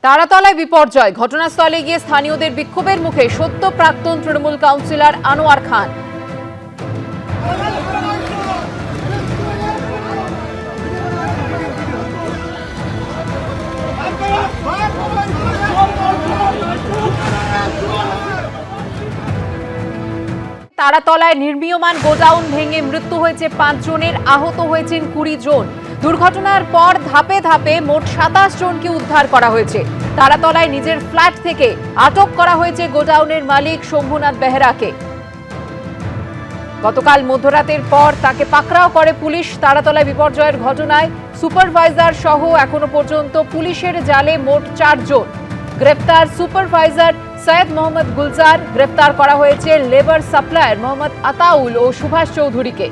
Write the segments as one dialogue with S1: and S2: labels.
S1: তারাতলায় বিপর্যয়, ঘটনাস্থলে গিয়ে স্থানীয়দের বিক্ষোভের মুখে সদ্য প্রাক্তন তৃণমূল কাউন্সিলর আনোয়ার খান। তারাতলায় নির্মীয়মান গোডাউন ভেঙে মৃত্যু হয়েছে 5 জনের, আহত হয়েছেন 20 জন। দুর্ঘটনার পর ধাপে ধাপে মোট 27 জনকে উদ্ধার করা হয়েছে। তারাতলায় নিজের ফ্ল্যাট থেকে আটক করা হয়েছে গোডাউনের মালিক শম্ভুনাথ বেহেরাকে। গতকাল মধ্যরাতের পর তাকে পাকড়াও করে পুলিশ। তারাতলায় বিপর্যয়ের ঘটনায় সুপারভাইজার সহ এখনো পর্যন্ত পুলিশের জালে মোট 4 জন গ্রেপ্তার। সুপারভাইজার সৈয়দ মোহাম্মদ গুলজার, গ্রেপ্তার করা হয়েছে লেবার সাপ্লায়ার মোহাম্মদ আতাউল ও সুভাষ চৌধুরীকে।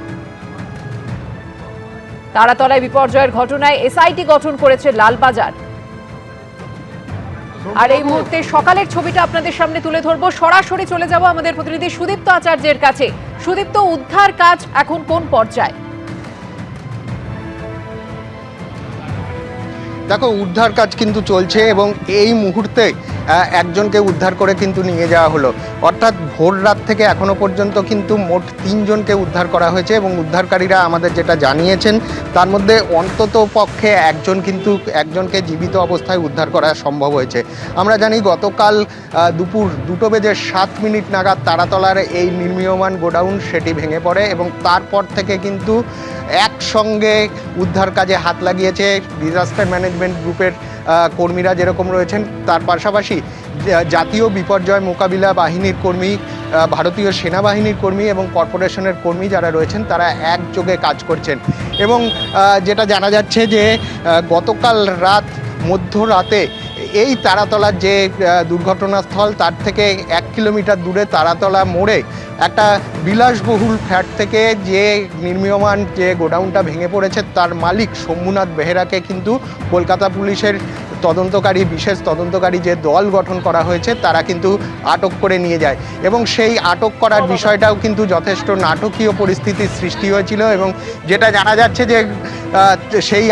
S1: তারাতলায় বিপর্যয়ের ঘটনায় এসআইটি গঠন করেছে লালবাজার। আর এই মুহূর্তে সকালের ছবিটা আপনাদের সামনে তুলে ধরবো। সরাসরি চলে যাব আমাদের প্রতিনিধি সুদীপ্ত আচার্যের কাছে। সুদীপ্ত, উদ্ধার কাজ এখন কোন পর্যায়ে?
S2: দেখো, উদ্ধার কাজ কিন্তু চলছে এবং এই মুহূর্তে একজনকে উদ্ধার করে কিন্তু নিয়ে যাওয়া হলো। অর্থাৎ ভোর রাত থেকে এখনো পর্যন্ত কিন্তু মোট 3 জনকে উদ্ধার করা হয়েছে এবং উদ্ধারকারীরা আমাদের যেটা জানিয়েছেন তার মধ্যে অন্তত পক্ষে একজনকে জীবিত অবস্থায় উদ্ধার করা সম্ভব হয়েছে। আমরা জানি গতকাল দুপুর 2:07 নাগাদ তারাতলার এই নির্মীয়মান গোডাউন সেটি ভেঙে পড়ে এবং তারপর থেকে কিন্তু একসঙ্গে উদ্ধার কাজে হাত লাগিয়েছে ডিজাস্টার ম্যানেজমেন্ট গ্রুপের কর্মীরা যেরকম রয়েছেন, তার পাশাপাশি জাতীয় বিপর্যয় মোকাবিলা বাহিনীর কর্মী, ভারতীয় সেনাবাহিনীর কর্মী এবং কর্পোরেশনের কর্মী যারা রয়েছেন তারা একযোগে কাজ করছেন। এবং যেটা জানা যাচ্ছে যে গতকাল মধ্যরাতে এই তারাতলার যে দুর্ঘটনাস্থল তার থেকে 1 কিলোমিটার দূরে তারাতলা মোড়ে একটা বিলাসবহুল ফ্ল্যাট থেকে যে নির্মীয়মান যে গোডাউনটা ভেঙে পড়েছে তার মালিক শম্ভুনাথ বেহেরাকে কিন্তু কলকাতা পুলিশের বিশেষ তদন্তকারী যে দল গঠন করা হয়েছে তারা কিন্তু আটক করে নিয়ে যায় এবং সেই আটক করার বিষয়টাও কিন্তু যথেষ্ট নাটকীয় পরিস্থিতির সৃষ্টি হয়েছিল। এবং যেটা জানা যাচ্ছে যে সেই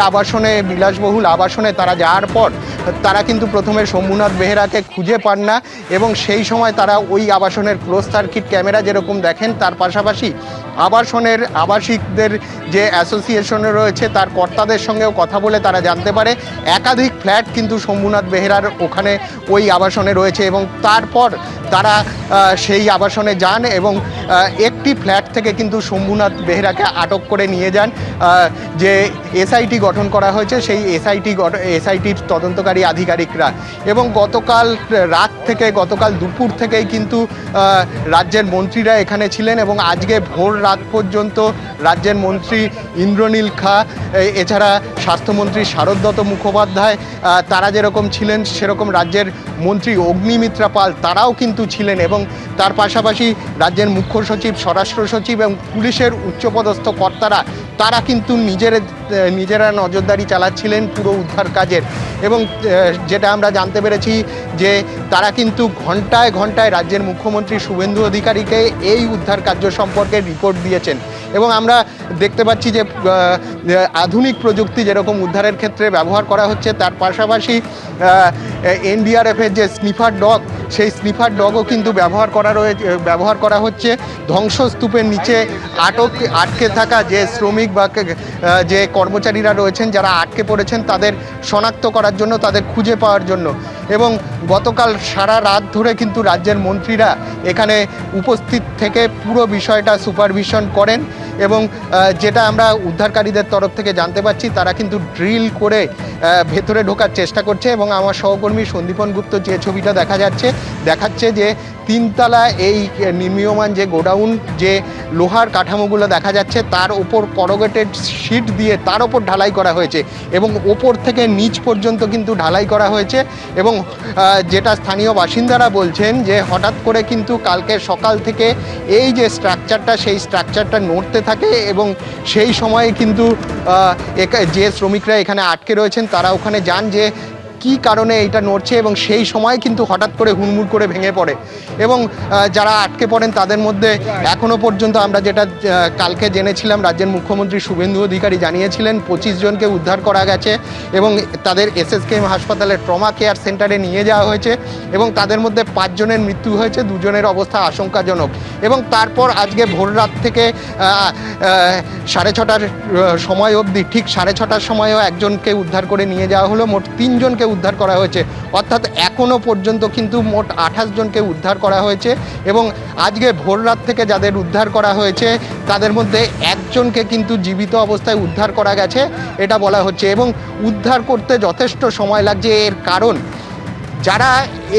S2: বিলাসবহুল আবাসনে তারা যাওয়ার পর তারা কিন্তু প্রথমে শম্ভুনাথ বেহেরাকে খুঁজে পান না এবং সেই সময় তারা ওই আবাসনের ক্লোজ সার্কিট ক্যামেরা যেরকম দেখেন তার পাশাপাশি আবাসিকদের যে অ্যাসোসিয়েশনে রয়েছে তার কর্তাদের সঙ্গেও কথা বলে তারা জানতে পারে একাধিক ফ্ল্যাট কিন্তু শম্ভুনাথ বেহেরার ওখানে ওই আবাসনে রয়েছে এবং তারপর তারা সেই আবাসনে যান এবং একটি ফ্ল্যাট থেকে কিন্তু শম্ভুনাথ বেহেরাকে আটক করে নিয়ে যান। যে এসআইটি গঠন করা হয়েছে সেই এসআইটির তদন্তকারী আধিকারিকরা এবং গতকাল দুপুর থেকেই কিন্তু রাজ্যের মন্ত্রীরা এখানে ছিলেন এবং আজকে ভোর রাত পর্যন্ত রাজ্যের মন্ত্রী ইন্দ্রনীল খা, এছাড়া স্বাস্থ্যমন্ত্রী শারদ দত্ত মুখোপাধ্যায় তারা যেরকম ছিলেন সেরকম রাজ্যের মন্ত্রী অগ্নিমিত্রা পাল তারাও কিন্তু ছিলেন এবং তার পাশাপাশি রাজ্যের মুখ্য সচিব, স্বরাষ্ট্র সচিব এবং পুলিশের উচ্চপদস্থ কর্তারা তারা কিন্তু নিজেরা নজরদারি চালাচ্ছিলেন পুরো উদ্ধার কাজের। এবং যেটা আমরা জানতে পেরেছি যে তারা কিন্তু ঘন্টায় ঘন্টায় রাজ্যের মুখ্যমন্ত্রী শুভেন্দু অধিকারীকে এই উদ্ধার কার্য সম্পর্কে রিপোর্ট দিয়েছেন এবং আমরা দেখতে পাচ্ছি যে আধুনিক প্রযুক্তি যেরকম উদ্ধারের ক্ষেত্রে ব্যবহার করা হচ্ছে তার পাশাপাশি এনডিআরএফের যে স্নিফার ডগ সেই স্নিফার ডগও কিন্তু ব্যবহার করা হচ্ছে ধ্বংসস্তূপের নিচে আটকে থাকা যে শ্রমিক বা যে কর্মচারীরা রয়েছেন যারা আটকে পড়েছেন তাদের শনাক্ত করার জন্য, তাদের খুঁজে পাওয়ার জন্য। এবং গতকাল সারা রাত ধরে কিন্তু রাজ্যের মন্ত্রীরা এখানে উপস্থিত থেকে পুরো বিষয়টা সুপারভিশন করেন এবং যেটা আমরা উদ্ধারকারীদের তরফ থেকে জানতে পারছি তারা কিন্তু ড্রিল করে ভেতরে ঢোকার চেষ্টা করছে এবং আমার সহকর্মী সন্দীপন গুপ্ত যে ছবিটা দেখাচ্ছে যে 3 তলা এই নির্মীয়মান যে গোডাউন, যে লোহার কাঠামোগুলো দেখা যাচ্ছে তার ওপর করোগেটেড শিট দিয়ে তার ওপর ঢালাই করা হয়েছে এবং ওপর থেকে নিচ পর্যন্ত কিন্তু ঢালাই করা হয়েছে। এবং যেটা স্থানীয় বাসিন্দারা বলছেন যে হঠাৎ করে কিন্তু কালকে সকাল থেকে এই যে সেই স্ট্রাকচারটা নড়তে থাকে এবং সেই সময়ে কিন্তু যে শ্রমিকরা এখানে আটকে রয়েছেন তারা ওখানে যান যে কি কারণে এইটা নড়ছে, এবং সেই সময় কিন্তু হঠাৎ করে হুড়মুড় করে ভেঙে পড়ে। এবং যারা আটকে পড়েন তাদের মধ্যে এখনও পর্যন্ত আমরা যেটা কালকে জেনেছিলাম, রাজ্যের মুখ্যমন্ত্রী শুভেন্দু অধিকারী জানিয়েছিলেন 25 জনকে উদ্ধার করা গেছে এবং তাদের এসএসকেএম হাসপাতালের ট্রমা কেয়ার সেন্টারে নিয়ে যাওয়া হয়েছে এবং তাদের মধ্যে 5 জনের মৃত্যু হয়েছে, 2 জনের অবস্থা আশঙ্কাজনক। এবং তারপর আজকে ভোর রাত থেকে 6:30টার সময় অবধি, ঠিক 6:30টার সময়ও একজনকে উদ্ধার করে নিয়ে যাওয়া হলো। মোট 3 জনকে উদ্ধার করা হয়েছে, অর্থাৎ এখনও পর্যন্ত কিন্তু মোট 28 জনকে উদ্ধার করা হয়েছে। এবং আজকে ভোর রাত থেকে যাদের উদ্ধার করা হয়েছে তাদের মধ্যে একজনকে কিন্তু জীবিত অবস্থায় উদ্ধার করা গেছে এটা বলা হচ্ছে। এবং উদ্ধার করতে যথেষ্ট সময় লাগছে, এর কারণ যারা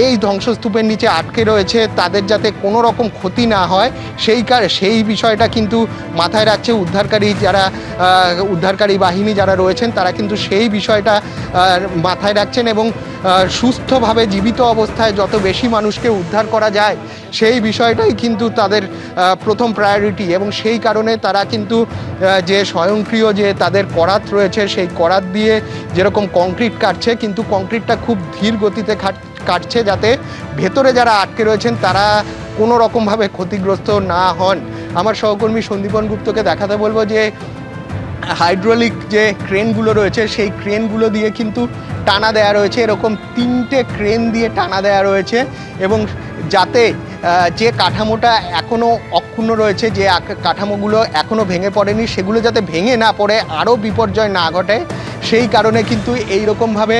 S2: এই ধ্বংসস্তূপের নিচে আটকে রয়েছে তাদের যাতে কোনো রকম ক্ষতি না হয় সেই বিষয়টা কিন্তু মাথায় রাখছে উদ্ধারকারী বাহিনী যারা রয়েছেন, তারা কিন্তু সেই বিষয়টা মাথায় রাখছেন এবং সুস্থভাবে জীবিত অবস্থায় যত বেশি মানুষকে উদ্ধার করা যায় সেই বিষয়টাই কিন্তু তাদের প্রথম প্রায়োরিটি। এবং সেই কারণে তারা কিন্তু যে স্বয়ংক্রিয় যে তাদের করাত রয়েছে সেই করাত দিয়ে যেরকম কংক্রিট কাটছে, কিন্তু কংক্রিটটা খুব ধীর গতিতে কাটছে যাতে ভেতরে যারা আটকে রয়েছেন তারা কোনো রকমভাবে ক্ষতিগ্রস্ত না হন। আমার সহকর্মী সন্দীপন গুপ্তকে দেখাতে বলবো যে হাইড্রোলিক যে ক্রেনগুলো রয়েছে সেই ক্রেনগুলো দিয়ে কিন্তু টানা দেয়া রয়েছে, এরকম 3টে ক্রেন দিয়ে টানা দেয়া রয়েছে এবং যাতে যে কাঠামোটা এখনও অক্ষুণ্ণ রয়েছে, যে কাঠামোগুলো এখনও ভেঙে পড়েনি, সেগুলো যাতে ভেঙে না পড়ে, আরও বিপর্যয় না ঘটে, সেই কারণে কিন্তু এই রকমভাবে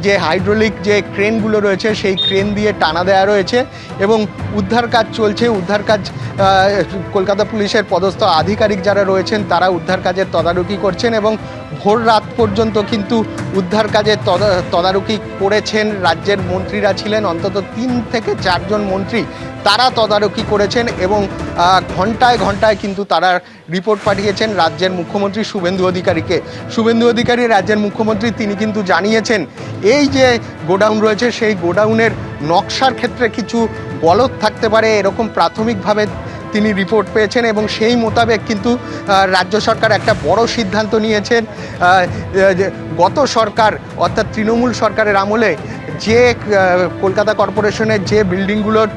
S2: যে হাইড্রোলিক যে ক্রেনগুলো রয়েছে সেই ক্রেন দিয়ে টানা দেওয়া রয়েছে এবং উদ্ধার কাজ চলছে। উদ্ধার কাজ কলকাতা পুলিশের পদস্থ আধিকারিক যারা রয়েছেন তারা উদ্ধার কাজের তদারকি করছেন এবং ভোর রাত পর্যন্ত কিন্তু উদ্ধার কাজের তদারকি করেছেন। রাজ্যের মন্ত্রীরা ছিলেন, অন্তত 3 থেকে 4 জন মন্ত্রী, তারা তদারকি করেছেন এবং ঘন্টায় ঘন্টায় কিন্তু তারা রিপোর্ট পাঠিয়েছেন রাজ্যের মুখ্যমন্ত্রী শুভেন্দু অধিকারীকে। শুভেন্দু অধিকারী রাজ্যের মুখ্যমন্ত্রী, তিনি কিন্তু জানিয়েছেন এই যে গোডাউন রয়েছে সেই গোডাউনের নকশার ক্ষেত্রে কিছু গলদ থাকতে পারে, এরকম প্রাথমিকভাবে তিনি রিপোর্ট পেয়েছেন এবং সেই মোতাবেক কিন্তু রাজ্য সরকার একটা বড় সিদ্ধান্ত নিয়েছেন। গত সরকার অর্থাৎ তৃণমূল সরকারের আমলে যে কলকাতা কর্পোরেশনের যে বিল্ডিংগুলোর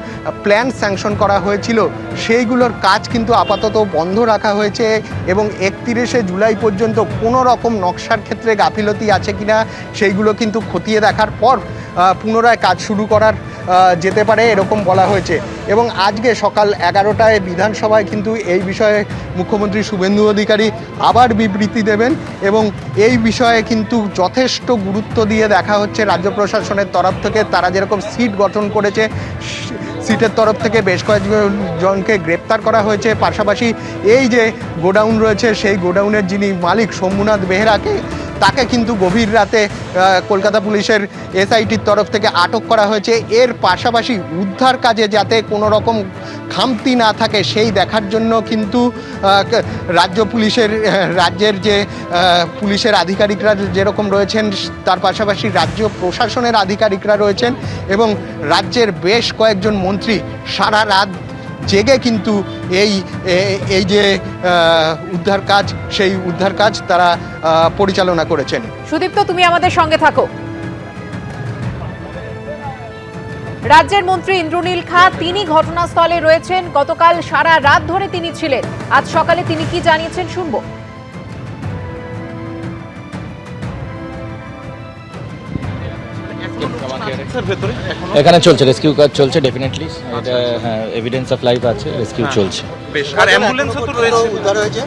S2: প্ল্যান স্যাংশন করা হয়েছিল সেইগুলোর কাজ কিন্তু আপাতত বন্ধ রাখা হয়েছে এবং 31শে জুলাই পর্যন্ত কোনো রকম নকশার ক্ষেত্রে গাফিলতি আছে কিনা সেইগুলো কিন্তু খতিয়ে দেখার পর পুনরায় কাজ শুরু করার যেতে পারে এরকম বলা হয়েছে। এবং আজকে সকাল 11টায় বিধানসভায় কিন্তু এই বিষয়ে মুখ্যমন্ত্রী শুভেন্দু অধিকারী আবার বিবৃতি দেবেন এবং এই বিষয়ে কিন্তু যথেষ্ট গুরুত্ব দিয়ে দেখা হচ্ছে রাজ্য প্রশাসনের তরফ থেকে। তারা যেরকম সিট গঠন করেছে, সিটের তরফ থেকে বেশ কয়েকজনকে গ্রেপ্তার করা হয়েছে, পাশাপাশি এই যে গোডাউন রয়েছে সেই গোডাউনের যিনি মালিক শম্ভুনাথ বেহেরাকে, তাকে কিন্তু গভীর রাতে কলকাতা পুলিশের এসআইটির তরফ থেকে আটক করা হয়েছে। এর পাশাপাশি উদ্ধার কাজে যাতে কোনো রকম খামতি না থাকে সেই দেখার জন্য কিন্তু রাজ্যের যে পুলিশের আধিকারিকরা যেরকম রয়েছেন, তার পাশাপাশি রাজ্য প্রশাসনের আধিকারিকরা রয়েছেন এবং রাজ্যের বেশ কয়েকজন মন্ত্রী সারা রাত জেগে কিন্তু এই যে উদ্ধার কাজ সেই উদ্ধার কাজ তারা পরিচালনা করেছেন।
S1: সুদীপ্ত, তুমি আমাদের সঙ্গে থাকো। রাজ্যের মন্ত্রী ইন্দ্রনীল খাঁ তিনি ঘটনাস্থলে রয়েছেন, গতকাল সারা রাত ধরে তিনি ছিলেন, আজ সকালে তিনি কি জানিয়েছেন শুনবো।
S3: এখানে চলছে রেস্কিউ কাজ চলছে, ডেফিনেটলি এটা হ্যাঁ এভিডেন্স অফ লাইফ আছে, রেস্কিউ চলছে।
S4: আর অ্যাম্বুলেন্সও তো রয়েছে, উদ্ধার হয়েছে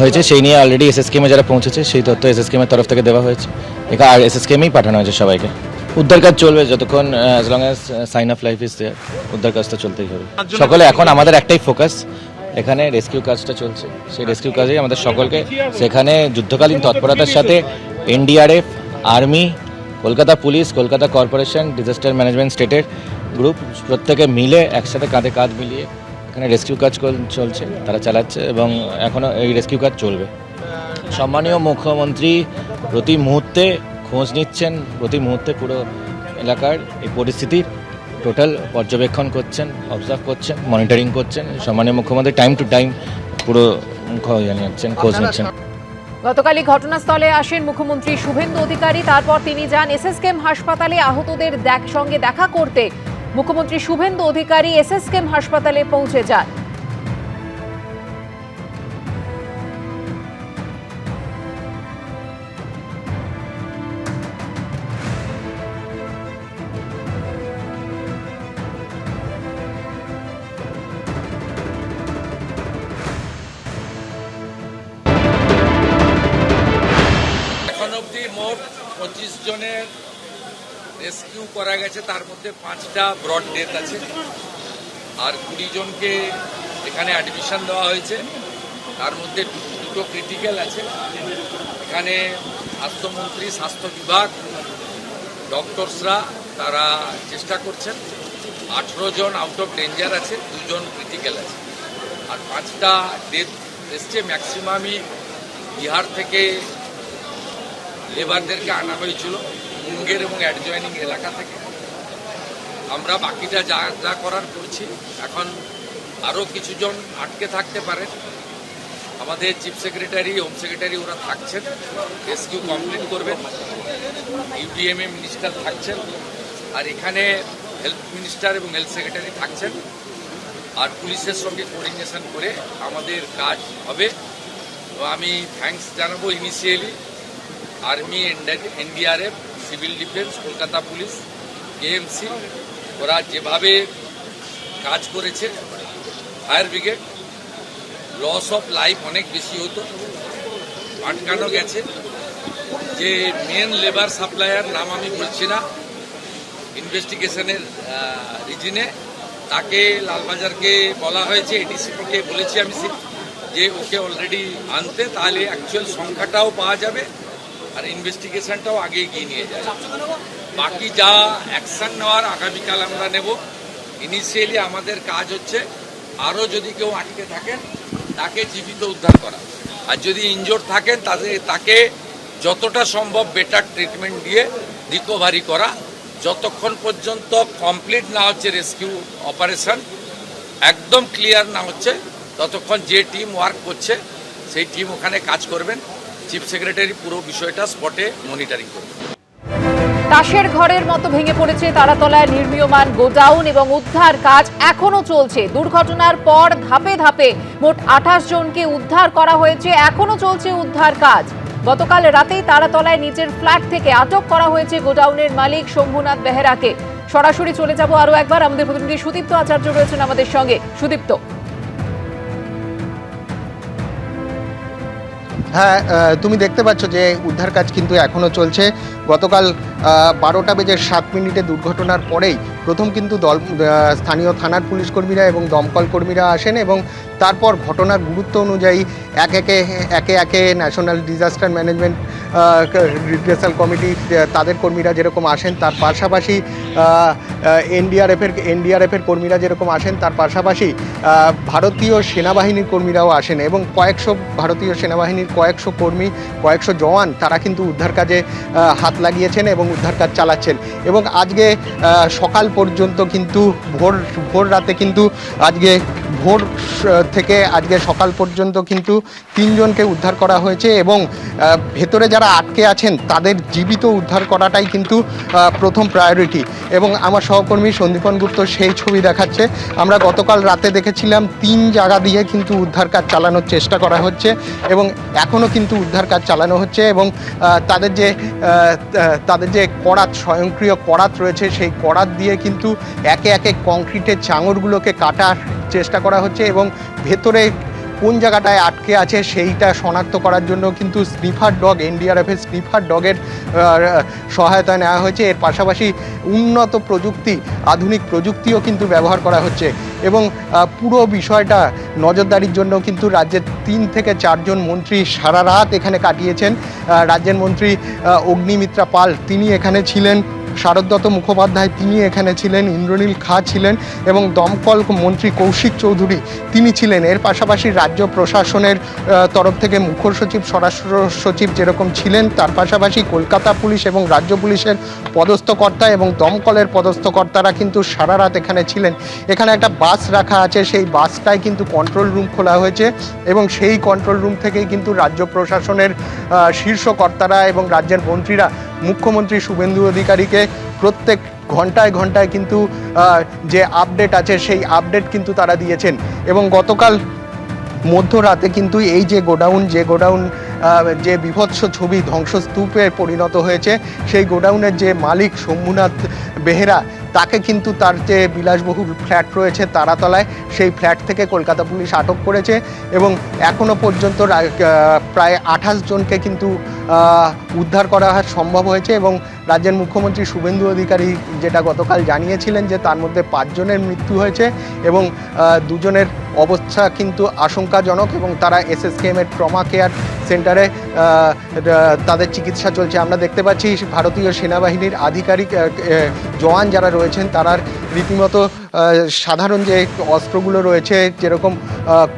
S3: হয়েছে সেই নিয়ে অলরেডি এসএসকেএমে যারা পৌঁছেছে সেই তথ্য এসএসকেএমের তরফ থেকে দেওয়া হয়েছে, এখানে আর এসএসকেএমেই পাঠানো হয়েছে সবাইকে। উদ্ধার কাজ চলবে যতক্ষণ as long as sign of life is there, উদ্ধার কাজটা চলতেই হবে। সকলে এখন আমাদের একটাই ফোকাস, এখানে রেস্কিউ কাজটা চলছে, সেই রেস্কিউ কাজেই আমাদের সকলকে সেখানে যুদ্ধকালীন তৎপরতার সাথে NDRF, army, Kolkata police, Kolkata corporation, disaster management স্টেটের গ্রুপ প্রত্যেকে মিলে একসাথে কাঁধে কাঁধ মিলিয়ে এখানে রেস্কিউ কাজ চলছে, তারা চালাচ্ছে এবং এখনও এই রেস্কিউ কাজ চলবে। সম্মানীয় মুখ্যমন্ত্রী প্রতি মুহূর্তে খোঁজ নিচ্ছেন, প্রতি মুহূর্তে পুরো এলাকার এই পরিস্থিতির টোটাল পর্যবেক্ষণ করছেন, অবজার্ভ করছেন, মনিটরিং করছেন। সম্মানীয় মুখ্যমন্ত্রী টাইম টু টাইম পুরো খোঁজ নিচ্ছেন।
S1: গতকালই ঘটনাস্থলে আসেন মুখ্যমন্ত্রী শুভেন্দু অধিকারী। তারপর তিনি যান এসএসকেএম হাসপাতালে আহতদের সঙ্গে দেখা করতে। মুখ্যমন্ত্রী শুভেন্দু অধিকারী এসএসকেএম হাসপাতালে পৌঁছে যান।
S5: এখন অবধি মোট 25 জনের রেস্কিউ করা গেছে, তার মধ্যে 5টা ব্রড ডেথ আছে আর 20 জনকে এখানে অ্যাডমিশন দেওয়া হয়েছে, তার মধ্যে দুটো ক্রিটিক্যাল আছে। এখানে স্বাস্থ্যমন্ত্রী, স্বাস্থ্য বিভাগ, ডক্টরসরা তারা চেষ্টা করছেন। 18 জন আউট অফ ডেঞ্জার আছে, 2 জন ক্রিটিক্যাল আছে আর 5টা ডেথ এসছে। ম্যাক্সিমামই বিহার থেকে লেবারদেরকে আনা হয়েছিল, মুঙ্গের এবং অ্যাডজয়নিং এলাকা থেকে। আমরা বাকিটা যা যা করার করছি। এখন আরও কিছুজন আটকে থাকতে পারেন। আমাদের চিফ সেক্রেটারি, হোম সেক্রেটারি ওরা থাকছেন, রেস্কিউ কমপ্লিট করবেন। ইউডিএমএ মিনিস্টার থাকছেন আর এখানে হেলথ মিনিস্টার এবং হেলথ সেক্রেটারি থাকছেন আর পুলিশের সঙ্গে কোঅর্ডিনেশন করে আমাদের কাজ হবে। তো আমি থ্যাঙ্কস জানাবো initially army, NDRF, civil defence, Kolkata police, KMC, ওরা যেভাবে কাজ করেছে। Fire brigade, loss of life অনেক বেশি হতো, আটকানো গেছে। যে মেন লেবার সাপ্লায়ার, নাম আমি বলছি না, ইনভেস্টিগেশনের রিজনে তাকে লালবাজারকে বলা হয়েছে, এডিসিপিকে বলেছি আমি যে ওকে অলরেডি আনতে, তাহলে অ্যাকচুয়াল সংখ্যাটাও পাওয়া যাবে আর ইনভেস্টিগেশনটাও আগে এগিয়ে নিয়ে যায়। বাকি যা অ্যাকশন নেওয়ার আগামীকাল আমরা নেব। ইনিশিয়ালি আমাদের কাজ হচ্ছে আরও যদি কেউ আটকে থাকেন তাকে জীবিত উদ্ধার করা, আর যদি ইনজোর্ড থাকেন তাকে যতটা সম্ভব বেটার ট্রিটমেন্ট দিয়ে রিকভারি করা। যতক্ষণ পর্যন্ত কমপ্লিট না হচ্ছে রেস্কিউ অপারেশন, একদম ক্লিয়ার না হচ্ছে, ততক্ষণ যে টিম ওয়ার্ক করছে সেই টিম ওখানে কাজ করবেন। চিফ সেক্রেটারি পুরো বিষয়টা স্পটে মনিটরিং করবেন।
S1: তাসের ঘরের মতো ভেঙে পড়েছে তারাতলায় নির্মীয়মান গোডাউন এবং উদ্ধার কাজ এখনো চলছে। দুর্ঘটনার পর ধাপে ধাপে মোট 28 জনকে উদ্ধার করা হয়েছে, এখনো চলছে উদ্ধার কাজ। গতকাল রাতেই তারাতলায় নিজের ফ্ল্যাট থেকে আটক করা হয়েছে গোডাউনের মালিক শম্ভুনাথ বেহেরাকে। সরাসরি চলে যাব আরো একবার, আমাদের প্রতিনিধি সুদীপ্ত আচার্য রয়েছেন আমাদের সঙ্গে। সুদীপ্ত।
S2: হ্যাঁ, তুমি দেখতে পাচ্ছ যে উদ্ধার কাজ কিন্তু এখনও চলছে। গতকাল 12:07 দুর্ঘটনার পরেই প্রথম কিন্তু স্থানীয় থানার পুলিশ কর্মীরা এবং দমকল কর্মীরা আসেন এবং তারপর ঘটনার গুরুত্ব অনুযায়ী একে একে national disaster management redressal committee তাদের কর্মীরা যেরকম আসেন, তার পাশাপাশি এনডিআরএফের কর্মীরা যেরকম আসেন, তার পাশাপাশি ভারতীয় সেনাবাহিনীর কর্মীরাও আসেন এবং ভারতীয় সেনাবাহিনীর কয়েকশো কর্মী, কয়েকশো জওয়ান তারা কিন্তু উদ্ধার কাজে হাত লাগিয়েছেন এবং উদ্ধার কাজ চালাচ্ছেন। এবং আজকে সকাল পর্যন্ত কিন্তু ভোর রাতে কিন্তু আজকে ভোর থেকে আজকে সকাল পর্যন্ত কিন্তু 3 জনকে উদ্ধার করা হয়েছে এবং ভেতরে যারা আটকে আছেন তাদের জীবিত উদ্ধার করাটাই কিন্তু প্রথম প্রায়োরিটি। এবং আমার সহকর্মী সন্দীপন গুপ্ত সেই ছবি দেখাচ্ছে। আমরা গতকাল রাতে দেখেছিলাম 3 জায়গা দিয়ে কিন্তু উদ্ধার কাজ চালানোর চেষ্টা করা হচ্ছে এবং এখনও কিন্তু উদ্ধার কাজ চালানো হচ্ছে এবং তাদের যে করাত, স্বয়ংক্রিয় করাত রয়েছে, সেই করাত দিয়ে কিন্তু একে একে কংক্রিটের চাঙড়গুলোকে কাটার চেষ্টা করা হচ্ছে এবং ভেতরে কোন জায়গাটায় আটকে আছে সেইটা শনাক্ত করার জন্য কিন্তু স্নিফার ডগ, এনডিআরএফের স্নিফার ডগের সহায়তা নেওয়া হয়েছে। এর পাশাপাশি উন্নত প্রযুক্তি, আধুনিক প্রযুক্তিও কিন্তু ব্যবহার করা হচ্ছে এবং পুরো বিষয়টা নজরদারির জন্য কিন্তু রাজ্যের 3 থেকে 4 জন মন্ত্রী সারা রাত এখানে কাটিয়েছেন। রাজ্যের মন্ত্রী অগ্নিমিত্রা পাল তিনি এখানে ছিলেন, শারদদত্ত মুখোপাধ্যায় তিনি এখানে ছিলেন, ইন্দ্রনীল খাঁ ছিলেন এবং দমকল মন্ত্রী কৌশিক চৌধুরী তিনি ছিলেন। এর পাশাপাশি রাজ্য প্রশাসনের তরফ থেকে মুখ্য সচিব, স্বরাষ্ট্র সচিব যেরকম ছিলেন, তার পাশাপাশি কলকাতা পুলিশ এবং রাজ্য পুলিশের পদস্থ কর্তা এবং দমকলের পদস্থ কর্তারা কিন্তু সারা রাত এখানে ছিলেন। এখানে একটা বাস রাখা আছে, সেই বাসটায় কিন্তু কন্ট্রোল রুম খোলা হয়েছে এবং সেই কন্ট্রোল রুম থেকেই কিন্তু রাজ্য প্রশাসনের শীর্ষ কর্তারা এবং রাজ্যের মন্ত্রীরা মুখ্যমন্ত্রী শুভেন্দু অধিকারীকে প্রত্যেক ঘন্টায় ঘন্টায় কিন্তু যে আপডেট আছে সেই আপডেট কিন্তু তারা দিয়েছেন। এবং গতকাল মধ্যরাতে কিন্তু এই যে গোডাউন যে বিভৎস ছবি ধ্বংসস্তূপে পরিণত হয়েছে, সেই গোডাউনের যে মালিক শম্ভুনাথ বেহেরা তাকে কিন্তু তার যে বিলাসবহুল ফ্ল্যাট রয়েছে তারাতলায়, সেই ফ্ল্যাট থেকে কলকাতা পুলিশ আটক করেছে এবং এখনও পর্যন্ত প্রায় 28 জনকে কিন্তু উদ্ধার করা সম্ভব হয়েছে। এবং রাজ্যের মুখ্যমন্ত্রী শুভেন্দু অধিকারী যেটা গতকাল জানিয়েছিলেন যে তার মধ্যে 5 জনের মৃত্যু হয়েছে এবং 2 জনের অবস্থা কিন্তু আশঙ্কাজনক এবং তারা এসএসকেএমের ট্রমা কেয়ার সেন্টারে তাদের চিকিৎসা চলছে। আমরা দেখতে পাচ্ছি ভারতীয় সেনাবাহিনীর আধিকারিক জওয়ান যারা রয়েছেন তারা রীতিমতো সাধারণ যে অস্ত্রগুলো রয়েছে যেরকম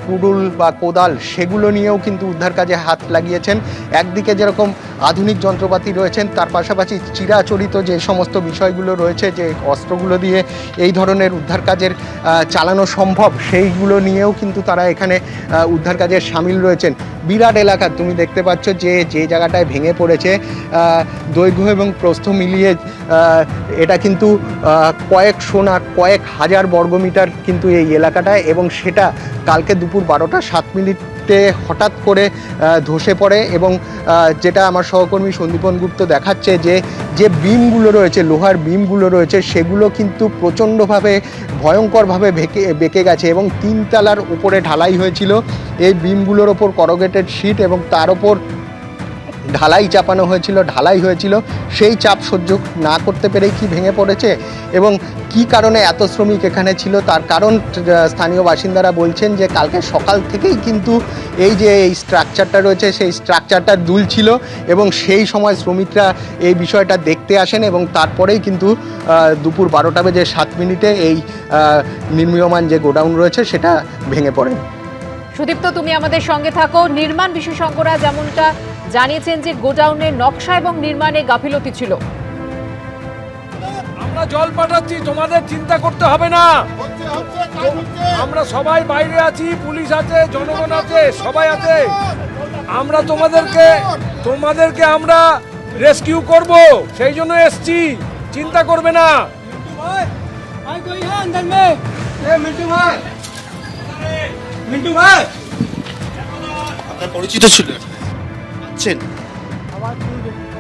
S2: কুডুল বা কোদাল সেগুলো নিয়েও কিন্তু উদ্ধার কাজে হাত লাগিয়েছেন। একদিকে যেরকম আধুনিক যন্ত্রপাতি রয়েছেন, তার পাশাপাশি চিরাচরিত যে সমস্ত বিষয়গুলো রয়েছে যে অস্ত্রগুলো দিয়ে এই ধরনের উদ্ধার কাজের চালানো সম্ভব, সেইগুলো নিয়েও কিন্তু তারা এখানে উদ্ধার কাজে সামিল রয়েছেন। বিরাট এলাকা তুমি দেখতে পাচ্ছ যে জায়গাটায় ভেঙে পড়েছে, দৈর্ঘ্য এবং প্রস্থ মিলিয়ে এটা কিন্তু কয়েক হাজার বর্গমিটার কিন্তু এই এলাকাটায়, এবং সেটা কালকে দুপুর 12টা 7 মিনিটে হঠাৎ করে ধসে পড়ে। এবং যেটা আমার সহকর্মী সন্দীপন গুপ্ত দেখাচ্ছে যে বিমগুলো রয়েছে, লোহার বিমগুলো রয়েছে, সেগুলো কিন্তু প্রচণ্ডভাবে ভয়ঙ্করভাবে বেঁকে গেছে এবং 3 তলার উপরে ঢালাই হয়েছিল। এই বিমগুলোর ওপর করোগেটেড শিট এবং তার ওপর ঢালাই হয়েছিল, সেই চাপ সহ্য না করতে পেরেই কি ভেঙে পড়েছে। এবং কি কারণে এত শ্রমিক এখানে ছিল তার কারণ স্থানীয় বাসিন্দারা বলছেন যে কালকে সকাল থেকেই কিন্তু এই যে এই স্ট্রাকচারটা রয়েছে সেই স্ট্রাকচারটা দুলছিল এবং সেই সময় শ্রমিকরা এই বিষয়টা দেখতে আসেন এবং তারপরেই কিন্তু দুপুর 12টা বেজে 7 মিনিটে এই নির্মীয়মান যে গোডাউন রয়েছে সেটা ভেঙে পড়ে।
S1: সুদীপ্ত, তুমি আমাদের সঙ্গে থাকো। নির্মাণ বিশেষজ্ঞরা যেমনটা জানিয়েছেন যে গোডাউনের নকশা এবং নির্মাণে গাফিলতি ছিল।
S6: আমরা জল পাঠাচ্ছি, তোমাদের চিন্তা করতে হবে না। আমরা সবাই বাইরে আছি, পুলিশ আছে, জনগণ আছে, সবাই আছে। আমরা তোমাদেরকে আমরা রেস্কিউ করব, সেই জন্য এসছি, চিন্তা করবে না।
S4: মিন্টু ভাই আপনার পরিচিত ছিল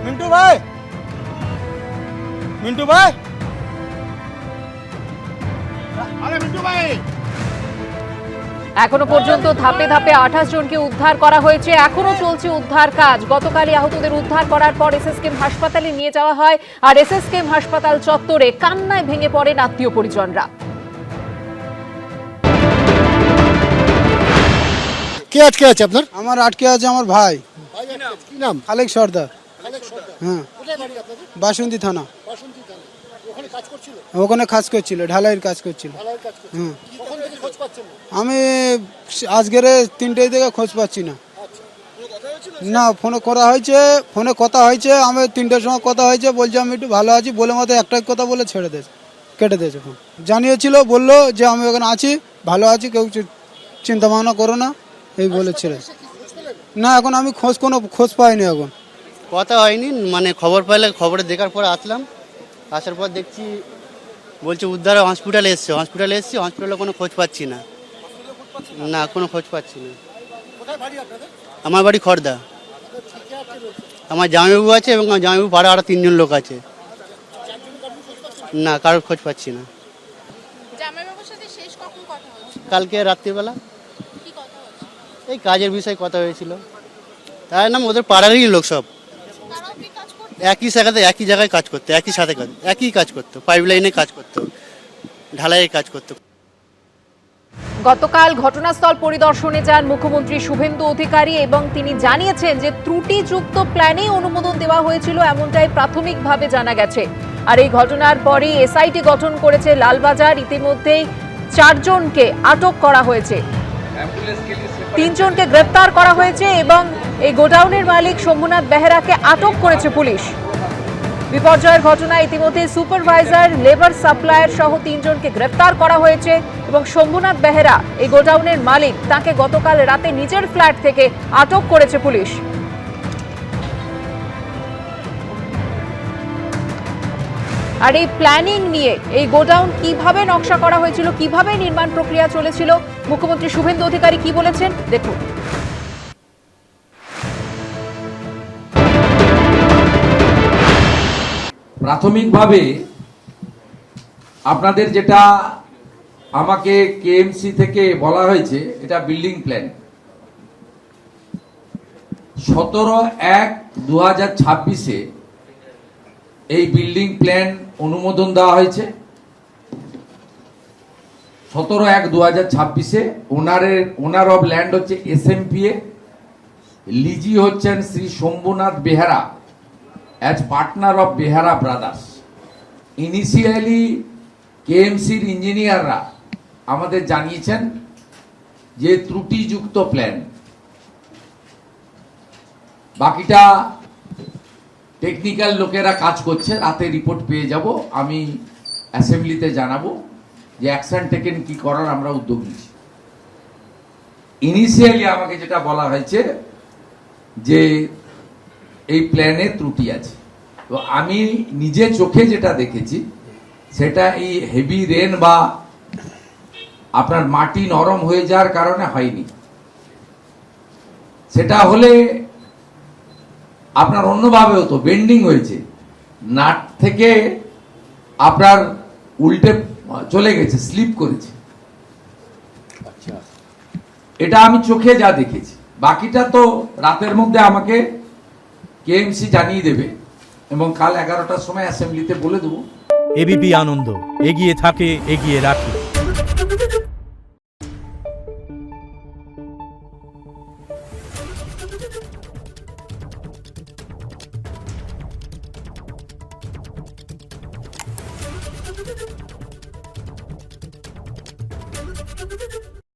S6: মিন্টু ভাই
S4: আরে মিন্টু ভাই
S1: এখনো পর্যন্ত ধাপে ধাপে 28 জনকে উদ্ধার করা হয়েছে। এখনো চলছে উদ্ধার কাজ। গতকালই আহতদের উদ্ধার করার পর এসএসকেএম হাসপাতালে নিয়ে যাওয়া হয়, আর এসএসকেএম হাসপাতাল চত্বরে কান্নায় ভেঙে পড়েন আত্মীয় পরিজনরা।
S7: কে আটকে আছে আপনার?
S8: আমার আটকে আছে আমার ভাই।
S7: কি নাম?
S8: খালেক সর্দার। হ্যাঁ, বাসন্তী থানা। ওখানে কাজ করছিল, ঢালাইয়ের কাজ করছিল। হ্যাঁ, আমি আজকের 3টে থেকে খোঁজ পাচ্ছি না। না, ফোনে কথা হয়েছে। আমি 3টের সময় কথা হয়েছে, বলছে আমি একটু ভালো আছি বলে মতো একটাই কথা বলে কেটে দিয়েছে ফোন। জানিয়েছিল, বললো যে আমি ওখানে আছি, ভালো আছি, কেউ চিন্তা ভাবনা করো না, এই বলেছিল। না, এখন আমি কোনো খোঁজ পাইনি। এখন
S7: কথা হয়নি, মানে খবর পাইলে খবরে দেখার পরে আসার পর দেখছি বলছে উদ্ধার হসপিটালে এসছে। হসপিটালে কোনো খোঁজ পাচ্ছি না। না, কোনো খোঁজ পাচ্ছি না। আমার বাড়ি খড়দা। আমার জামাইবাবু আছে এবং আমার জামাইবাবু পাড়া আরো 3 জন লোক আছে। না, কারোর খোঁজ পাচ্ছি না। কালকে রাত্রিবেলা এই কাজের বিষয়ে কথা হয়েছিল। তাই না, ওদের পাড়ারই লোক সব একই জায়গায় কাজ করতো, একই কাজ করতো, পাইপ লাইনে কাজ করতো, ঢালাইয়ের কাজ করতো।
S1: গতকাল ঘটনাস্থল পরিদর্শনে যান মুখ্যমন্ত্রী শুভেন্দু অধিকারী এবং তিনি জানিয়েছেন যে ত্রুটিযুক্ত প্ল্যানেই অনুমোদন দেওয়া হয়েছিল, এমনটাই প্রাথমিকভাবে জানা গেছে। আর এই ঘটনার পরই এসআইটি গঠন করেছে লালবাজার। ইতিমধ্যেই 4 জনকে আটক করা হয়েছে, 3 জনকে গ্রেপ্তার করা হয়েছে এবং এই গোডাউনের মালিক শম্ভুনাথ বেহেরাকে আটক করেছে পুলিশ। বিপর্যয়ের ঘটনায় ইতিমধ্যে সুপারভাইজার, লেবার সাপ্লায়ার সহ 3 জনকে গ্রেপ্তার করা হয়েছে এবং শম্ভুনাথ বেহেরা এই গোডাউনের মালিক, তাকে গতকাল রাতে নিজের ফ্ল্যাট থেকে আটক করেছে পুলিশ। আর এই প্ল্যানিং নিয়ে এই গোডাউন কিভাবে নকশা করা হয়েছিল, কিভাবে নির্মাণ প্রক্রিয়া চলেছিল, মুখ্যমন্ত্রী শুভেন্দু অধিকারী কি বলেছেন দেখুন।
S5: প্রাথমিকভাবে আপনাদের যেটা আমাকে কেএমসি থেকে বলা হয়েছে, এটা বিল্ডিং প্ল্যান 17/1/2026-এ এই বিল্ডিং প্ল্যান অনুমোদন দেওয়া হয়েছে। 17/1/2026-এ ওনার অফ ল্যান্ড হচ্ছে SMPA, লিজি হচ্ছেন Shri Shambhunath Behera as partner of Behera brothers. Initially কেএমসির ইঞ্জিনিয়াররা আমাদের জানিয়েছেন যে ত্রুটিযুক্ত প্ল্যান, বাকিটা টেকনিক্যাল লোকেরা কাজ করছে, রাতে রিপোর্ট পেয়ে যাব, আমি অ্যাসেম্বলিতে জানাবো যে অ্যাকশন টেকেন কি করার আমরা উদ্যোগ নিচ্ছি। ইনিশিয়ালি আমাকে যেটা বলা হয়েছে যে এই প্ল্যানে ত্রুটি আছে, তো আমি নিজে চোখে যেটা দেখেছি সেটা এই হেভি রেন বা আপনার মাটি নরম হয়ে যাওয়ার কারণে হয়নি। সেটা হলে আপনার অন্যভাবে হতো, বেন্ডিং হয়েছে, নাট থেকে আপনার উল্টে চলে গেছে, স্লিপ করেছে। এটা আমি চোখে যা দেখেছি, বাকিটা তো রাতের মধ্যে আমাকে কেএমসি জানিয়ে দেবে এবং কাল 11টার সময় অ্যাসেম্বলিতে বলে দেবো।
S9: এবিপি আনন্দ, এগিয়ে থাকে, এগিয়ে রাখে।